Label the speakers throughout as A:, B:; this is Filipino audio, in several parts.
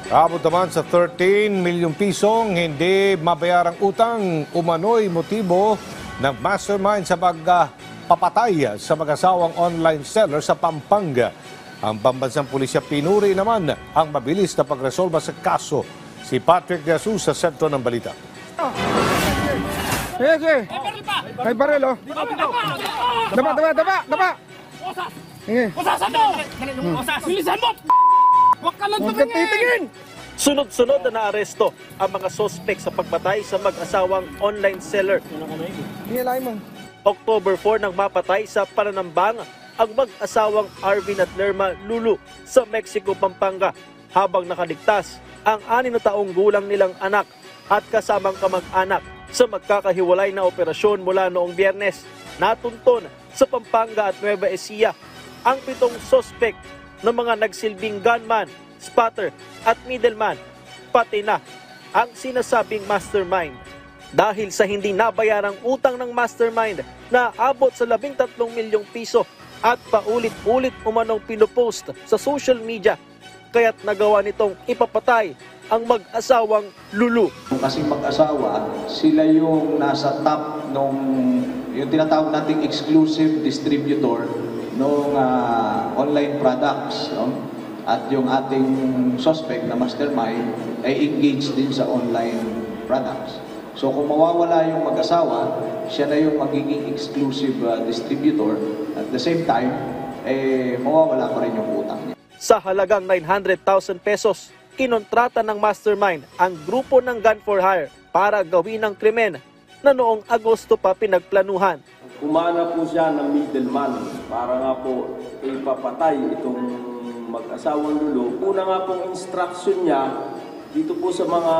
A: Abot naman sa 13 milyong pisong hindi mabayarang utang, umano'y motibo ng mastermind sa pagpapatay sa mag-asawang online seller sa Pampanga. Ang pambansang pulisya pinuri naman ang mabilis na pagresolba sa kaso. Si Patrick De Jesus sa sentro ng balita.
B: Sige. Kay baril, oh. Daba. Sige.
C: Usasan mo! Bilisan mo! Huwag ka lang
B: Huwag kang titingin!
D: Sunod-sunod na naaresto ang mga sospek sa pagpatay sa mag-asawang online seller.
B: Hihilay mo.
D: October 4 nang mapatay sa pananambang ang mag-asawang Arvin at Lerma Lulu sa Mexico, Pampanga, habang nakaligtas ang 6 na taong gulang nilang anak at kasamang kamag-anak sa magkakahiwalay na operasyon mula noong Biyernes. Natunton sa Pampanga at Nueva Ecija ang 7 sospek ng mga nagsilbing gunman, spotter at middleman, pati na ang sinasabing mastermind. Dahil sa hindi nabayarang utang ng mastermind na abot sa 13 milyong piso at paulit-ulit umanong pinupost sa social media, kaya't nagawa nitong ipapatay ang mag-asawang Lulu.
E: Kasi mag-asawa, sila yung nasa top nung yung tinatawag nating exclusive distributor ng online products, no? At yung ating suspect na mastermind ay engaged din sa online products. So kung mawawala yung mag-asawa, siya na yung magiging exclusive distributor. At the same time, mawawala pa rin yung utang niya.
D: Sa halagang 900,000 pesos, kinontrata ng mastermind ang grupo ng Gun for Hire para gawin ang krimen na noong Agosto pa pinagplanuhan.
F: Kumana po siya ng middleman para nga po ipapatay itong mag-asawang Lulu. Una nga pong instruction niya dito po sa mga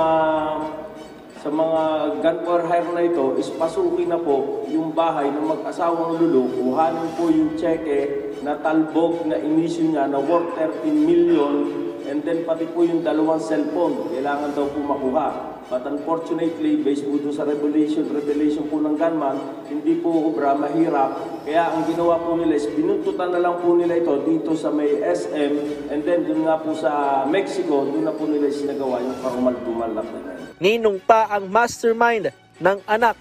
F: gun for hire na ito is pasukin na po yung bahay ng mag-asawang Lulu, kuhanin po yung cheque na talbog na inisyu niya na worth 13 million, and then pati po yung 2 cellphone kailangan daw po makuha. But unfortunately, based po sa revelation po ng gunman, hindi po obra, mahirap. Kaya ang ginawa po nila is binuntutan na lang po nila ito dito sa may SM, and then doon nga po sa Mexico, doon na po nila sinagawa yung karumal-dumal na po.
D: Ninong pa ang mastermind ng anak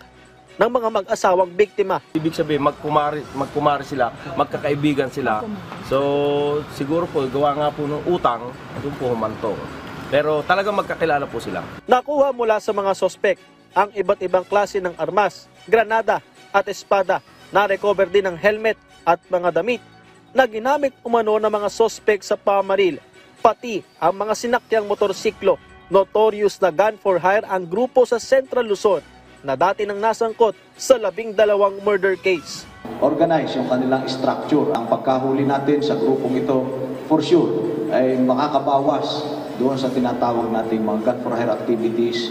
D: ng mga mag-asawang biktima.
F: Ibig sabihin, magkumari sila, magkakaibigan sila. So, siguro po, gawa nga po ng utang, doon po humantong. Pero talagang magkakilala po sila.
D: Nakuha mula sa mga sospek ang iba't ibang klase ng armas, granada at espada. Na-recover din ang helmet at mga damit na ginamit umano ng mga sospek sa pamaril. Pati ang mga sinakyang motorsiklo. Notorious na gun for hire ang grupo sa Central Luzon na dati nang nasangkot sa 12 murder case.
E: Organize yung kanilang structure. Ang pagkahuli natin sa grupong ito, for sure, ay makakabawas doon sa tinatawag nating mga gun for hire activities,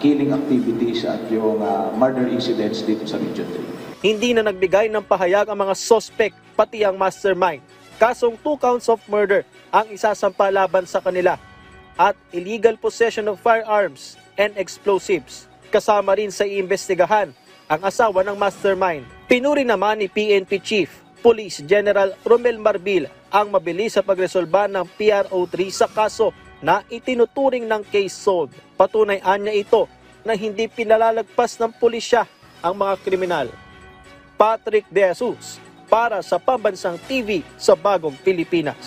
E: killing activities at yung murder incidents dito sa Region 3.
D: Hindi na nagbigay ng pahayag ang mga sospek pati ang mastermind. Kasong 2 counts of murder ang isasampa laban sa kanila at illegal possession of firearms and explosives. Kasama rin sa iimbestigahan ang asawa ng mastermind. Pinuri naman ni PNP Chief Police General Romel Marbil ang mabilis sa pagresolba ng PRO3 sa kaso na itinuturing ng case solved. Patunay anya ito na hindi pinalalagpas ng pulisya ang mga kriminal. Patrick De Jesus para sa Pambansang TV sa Bagong Pilipinas.